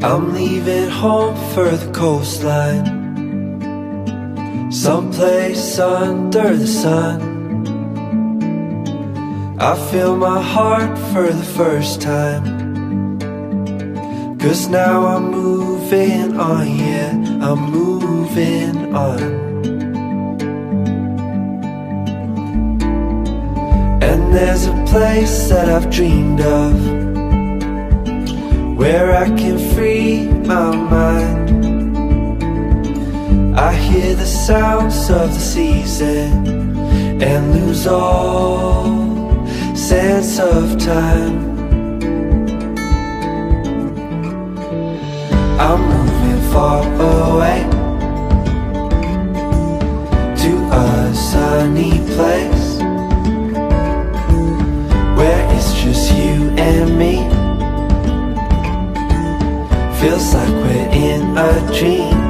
I'm leaving home for the coastline, someplace under the sun. I feel my heart for the first time, 'cause now I'm moving on, yeah, I'm moving on. And there's a place that I've dreamed of, where I can free my mind. I hear the sounds of the season and lose all sense of time. I'm moving far away to a sunny place where it's just you and me. Feels like we're in a dream.